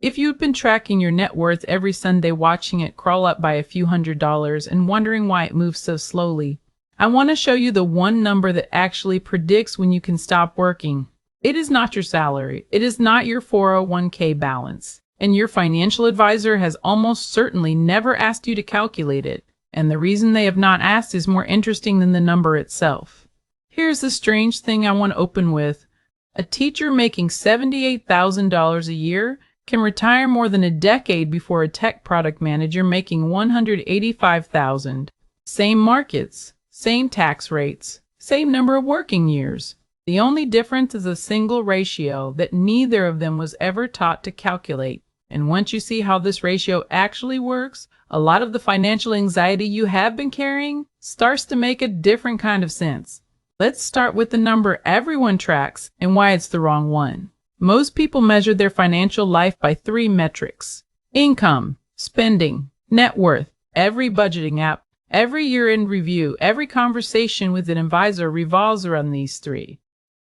If you'd been tracking your net worth every Sunday, watching it crawl up by a few $100s and wondering why it moves so slowly, I want to show you the one number that actually predicts when you can stop working. It is not your salary. It is not your 401k balance. And your financial advisor has almost certainly never asked you to calculate it. And the reason they have not asked is more interesting than the number itself. Here's the strange thing I want to open with. A teacher making $78,000 a year can retire more than a decade before a tech product manager making $185,000. Same markets, same tax rates, same number of working years. The only difference is a single ratio that neither of them was ever taught to calculate. And once you see how this ratio actually works, a lot of the financial anxiety you have been carrying starts to make a different kind of sense. Let's start with the number everyone tracks and why it's the wrong one. Most people measure their financial life by 3 metrics: income, spending, net worth. Every budgeting app, every year-end review, every conversation with an advisor revolves around these 3,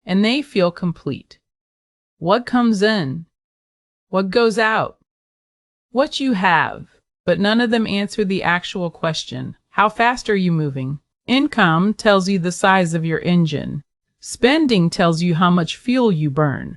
and they feel complete. What comes in? What goes out? What you have? But none of them answer the actual question. How fast are you moving? Income tells you the size of your engine. Spending tells you how much fuel you burn.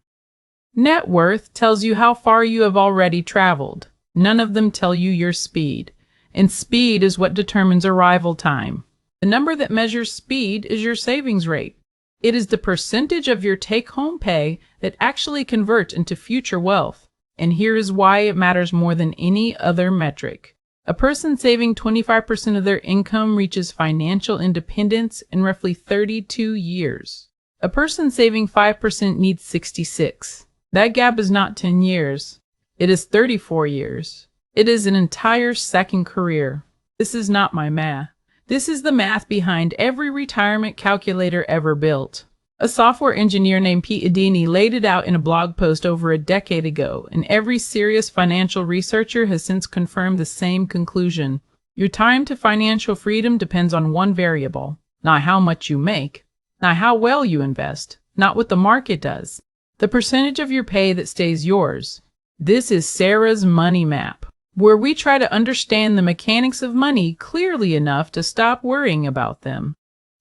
Net worth tells you how far you have already traveled. None of them tell you your speed. And speed is what determines arrival time. The number that measures speed is your savings rate. It is the percentage of your take-home pay that actually converts into future wealth. And here is why it matters more than any other metric. A person saving 25% of their income reaches financial independence in roughly 32 years. A person saving 5% needs 66. That gap is not 10 years. It is 34 years. It is an entire second career. This is not my math. This is the math behind every retirement calculator ever built. A software engineer named Pete Adini laid it out in a blog post over a decade ago, and every serious financial researcher has since confirmed the same conclusion. Your time to financial freedom depends on one variable, not how much you make, not how well you invest, not what the market does, the percentage of your pay that stays yours. This is Sarah's Money Map, where we try to understand the mechanics of money clearly enough to stop worrying about them.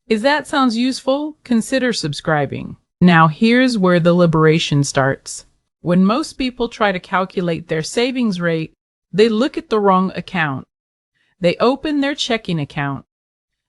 If that sounds useful, consider subscribing. Now here's where the liberation starts. When most people try to calculate their savings rate, they look at the wrong account. They open their checking account.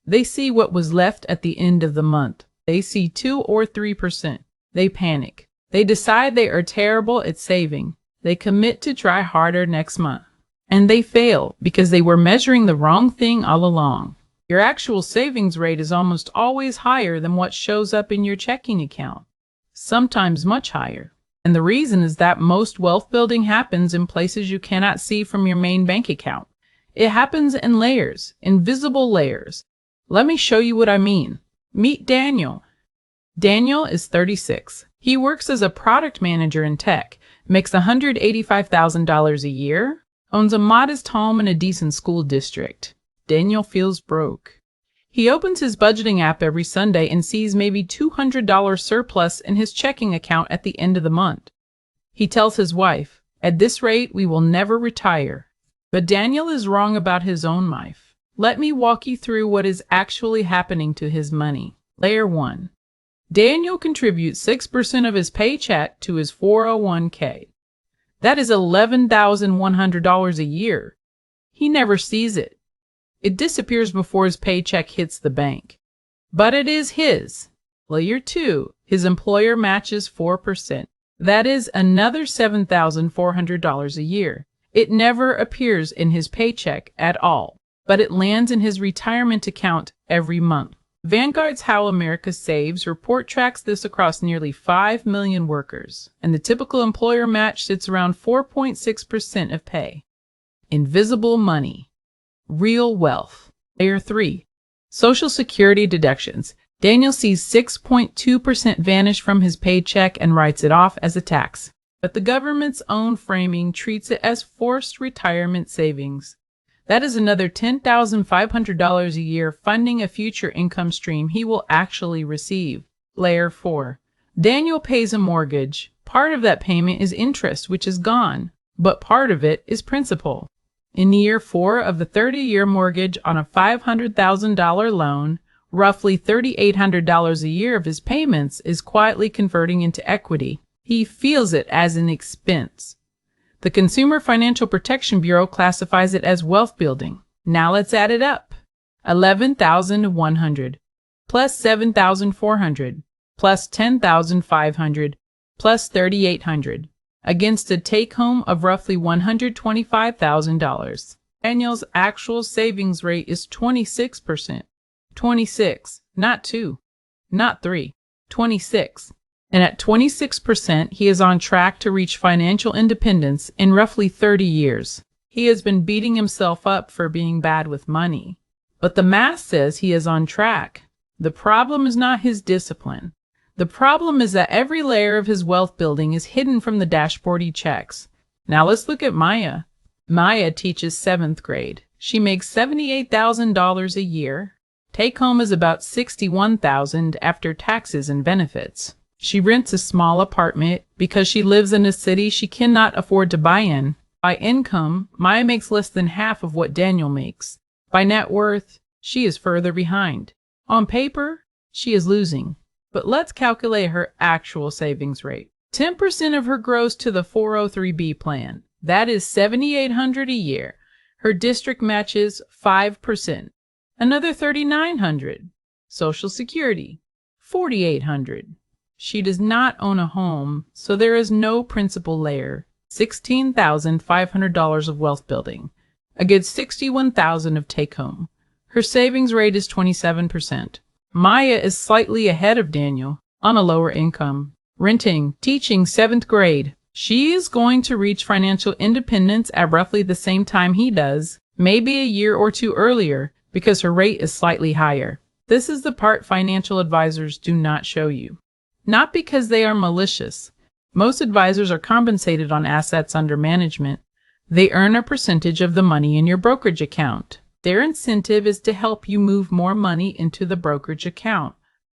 They see what was left at the end of the month. They see 2 or 3%. They panic. They decide they are terrible at saving. They commit to try harder next month. And they fail because they were measuring the wrong thing all along. Your actual savings rate is almost always higher than what shows up in your checking account, sometimes much higher. And the reason is that most wealth building happens in places you cannot see from your main bank account. It happens in layers, invisible layers. Let me show you what I mean. Meet Daniel. Daniel is 36. He works as a product manager in tech, makes $185,000 a year, owns a modest home in a decent school district. Daniel feels broke. He opens his budgeting app every Sunday and sees maybe $200 surplus in his checking account at the end of the month. He tells his wife, "At this rate, we will never retire." But Daniel is wrong about his own life. Let me walk you through what is actually happening to his money. Layer 1. Daniel contributes 6% of his paycheck to his 401k. That is $11,100 a year. He never sees it. It disappears before his paycheck hits the bank. But it is his. Layer 2. His employer matches 4%. That is another $7,400 a year. It never appears in his paycheck at all, but it lands in his retirement account every month. Vanguard's How America Saves report tracks this across nearly 5 million workers, and the typical employer match sits around 4.6% of pay. Invisible money. Real wealth. Layer 3. Social Security deductions. Daniel sees 6.2% vanish from his paycheck and writes it off as a tax. But the government's own framing treats it as forced retirement savings. That is another $10,500 a year funding a future income stream he will actually receive. Layer 4. Daniel pays a mortgage. Part of that payment is interest, which is gone. but part of it is principal. In year 4 of the 30-year mortgage on a $500,000 loan, roughly $3,800 a year of his payments is quietly converting into equity. He feels it as an expense. The Consumer Financial Protection Bureau classifies it as wealth building. Now let's add it up. $11,100 plus $7,400 plus $10,500 plus $3,800 against a take-home of roughly $125,000. Daniel's actual savings rate is 26%. 26, not 2, not 3, 26. And at 26%, he is on track to reach financial independence in roughly 30 years. He has been beating himself up for being bad with money, but the math says he is on track. The problem is not his discipline. The problem is that every layer of his wealth building is hidden from the dashboard he checks. Now let's look at Maya. Maya teaches 7th grade. She makes $78,000 a year. Take home is about $61,000 after taxes and benefits. She rents a small apartment because she lives in a city she cannot afford to buy in. By income, Maya makes less than half of what Daniel makes. By net worth, she is further behind. On paper, she is losing. But let's calculate her actual savings rate. 10% of her gross to the 403B plan. That is $7,800 a year. Her district matches 5%. Another $3,900. Social Security, $4,800. She does not own a home, so there is no principal layer. $16,500 of wealth building. A good $61,000 of take-home. Her savings rate is 27%. Maya is slightly ahead of Daniel on a lower income. Renting, teaching 7th grade. She is going to reach financial independence at roughly the same time he does, maybe a year or two earlier, because her rate is slightly higher. This is the part financial advisors do not show you. Not because they are malicious. Most advisors are compensated on assets under management. They earn a percentage of the money in your brokerage account. Their incentive is to help you move more money into the brokerage account.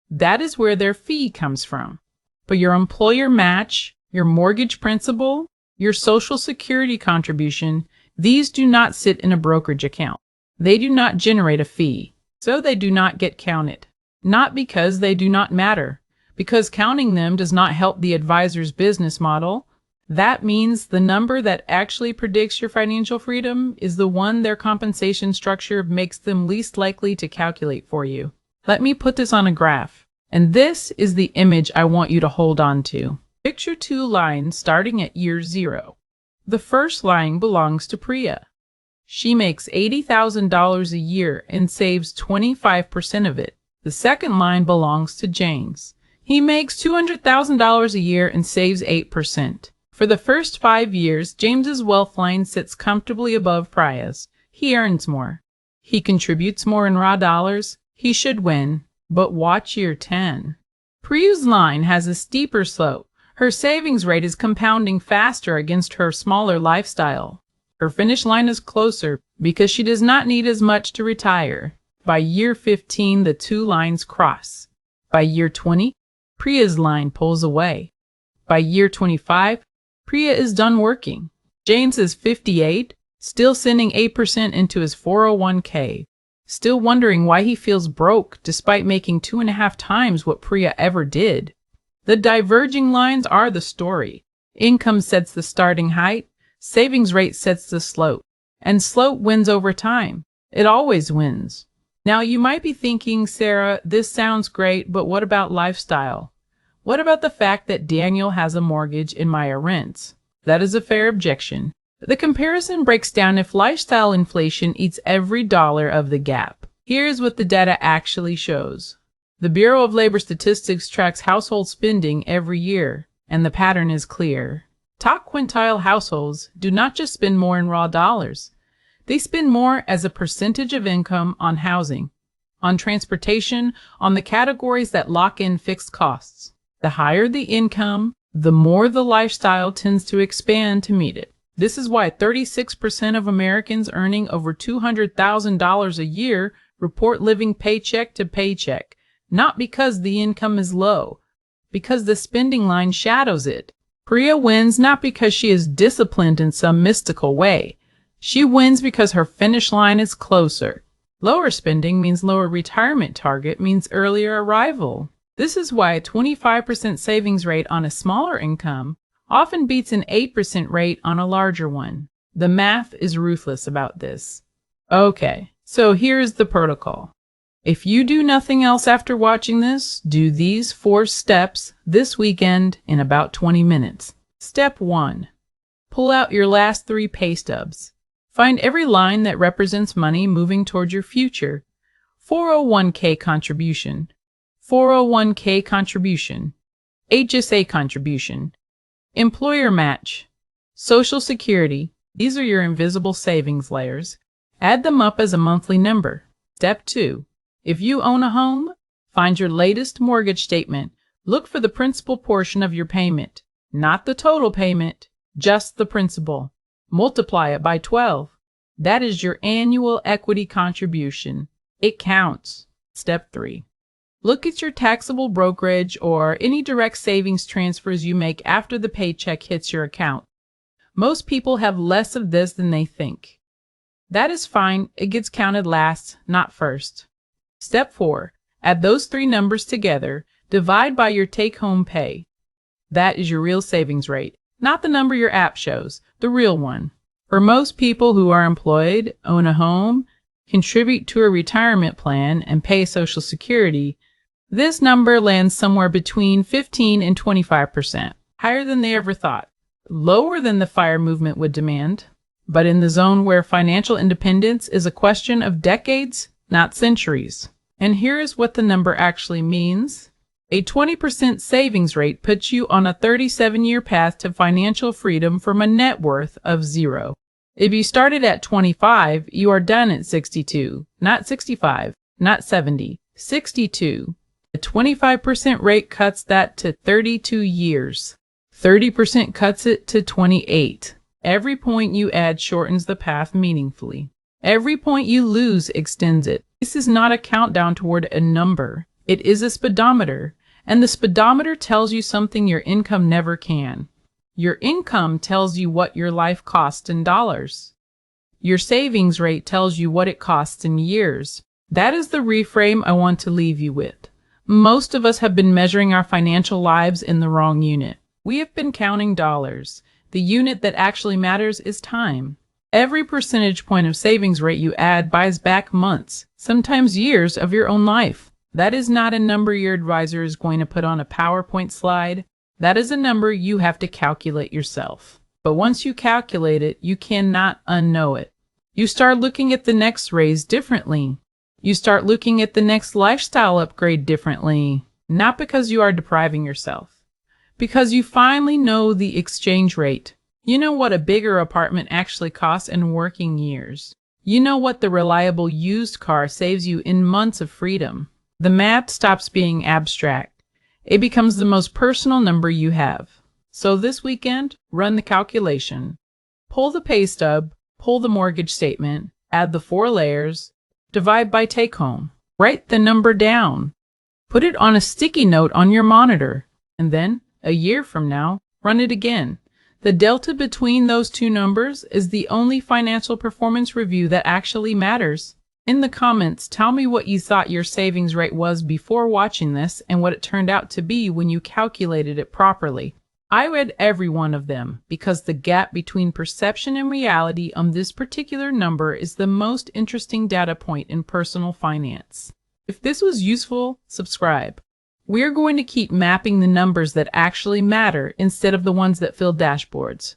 That is where their fee comes from. But your employer match, your mortgage principal, your Social Security contribution, these do not sit in a brokerage account. They do not generate a fee, so they do not get counted. Not because they do not matter, because counting them does not help the advisor's business model. That means the number that actually predicts your financial freedom is the one their compensation structure makes them least likely to calculate for you. Let me put this on a graph, and this is the image I want you to hold on to. Picture 2 lines starting at year 0. The first line belongs to Priya. She makes $80,000 a year and saves 25% of it. The second line belongs to James. He makes $200,000 a year and saves 8%. For the first 5 years, James's wealth line sits comfortably above Priya's. He earns more. He contributes more in raw dollars. He should win. But watch year 10. Priya's line has a steeper slope. Her savings rate is compounding faster against her smaller lifestyle. Her finish line is closer because she does not need as much to retire. By year 15, the two lines cross. By year 20, Priya's line pulls away. By year 25, Priya is done working. James is 58, still sending 8% into his 401k, still wondering why he feels broke despite making 2.5 times what Priya ever did. The diverging lines are the story. Income sets the starting height, savings rate sets the slope, and slope wins over time. It always wins. Now you might be thinking, Sarah, this sounds great, but what about lifestyle? What about the fact that Daniel has a mortgage and Maya rents? That is a fair objection. The comparison breaks down if lifestyle inflation eats every dollar of the gap. Here's what the data actually shows. The Bureau of Labor Statistics tracks household spending every year, and the pattern is clear. Top quintile households do not just spend more in raw dollars. They spend more as a percentage of income on housing, on transportation, on the categories that lock in fixed costs. The higher the income, the more the lifestyle tends to expand to meet it. This is why 36% of Americans earning over $200,000 a year report living paycheck to paycheck, not because the income is low, because the spending line shadows it. Priya wins not because she is disciplined in some mystical way. She wins because her finish line is closer. Lower spending means lower retirement target means earlier arrival. This is why a 25% savings rate on a smaller income often beats an 8% rate on a larger one. The math is ruthless about this. Okay, so here's the protocol. If you do nothing else after watching this, do these 4 steps this weekend in about 20 minutes. Step 1. Pull out your last 3 pay stubs. Find every line that represents money moving toward your future. 401k contribution, 401k contribution, HSA contribution, employer match, Social Security. These are your invisible savings layers. Add them up as a monthly number. Step 2. If you own a home, find your latest mortgage statement. Look for the principal portion of your payment, not the total payment, just the principal. Multiply it by 12. That is your annual equity contribution. It counts. Step 3. Look at your taxable brokerage or any direct savings transfers you make after the paycheck hits your account. Most people have less of this than they think. That is fine. It gets counted last, not first. Step 4. Add those 3 numbers together. Divide by your take-home pay. That is your real savings rate, not the number your app shows, the real one. For most people who are employed, own a home, contribute to a retirement plan, and pay Social Security, this number lands somewhere between 15 and 25%, higher than they ever thought, lower than the FIRE movement would demand, but in the zone where financial independence is a question of decades, not centuries. And here is what the number actually means. A 20% savings rate puts you on a 37-year path to financial freedom from a net worth of 0. If you started at 25, you are done at 62, not 65, not 70, 62. A 25% rate cuts that to 32 years. 30% cuts it to 28. Every point you add shortens the path meaningfully. Every point you lose extends it. This is not a countdown toward a number. It is a speedometer, and the speedometer tells you something your income never can. Your income tells you what your life costs in dollars. Your savings rate tells you what it costs in years. That is the reframe I want to leave you with. Most of us have been measuring our financial lives in the wrong unit. We have been counting dollars. The unit that actually matters is time. Every percentage point of savings rate you add buys back months, sometimes years of your own life. That is not a number your advisor is going to put on a PowerPoint slide. That is a number you have to calculate yourself. But once you calculate it, you cannot unknow it. You start looking at the next raise differently. You start looking at the next lifestyle upgrade differently, not because you are depriving yourself, because you finally know the exchange rate. You know what a bigger apartment actually costs in working years. You know what the reliable used car saves you in months of freedom. The math stops being abstract. It becomes the most personal number you have. So this weekend, run the calculation. Pull the pay stub, pull the mortgage statement, add the 4 layers, divide by take home. Write the number down. Put it on a sticky note on your monitor. And then, a year from now, run it again. The delta between those 2 numbers is the only financial performance review that actually matters. In the comments, tell me what you thought your savings rate was before watching this and what it turned out to be when you calculated it properly. I read every one of them because the gap between perception and reality on this particular number is the most interesting data point in personal finance. If this was useful, subscribe. We're going to keep mapping the numbers that actually matter instead of the ones that fill dashboards.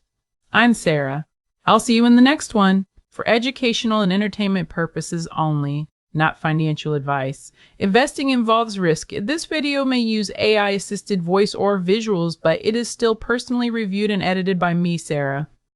I'm Sarah. I'll see you in the next one. For educational and entertainment purposes only, not financial advice. Investing involves risk. This video may use AI-assisted voice or visuals, but it is still personally reviewed and edited by me, Sarah.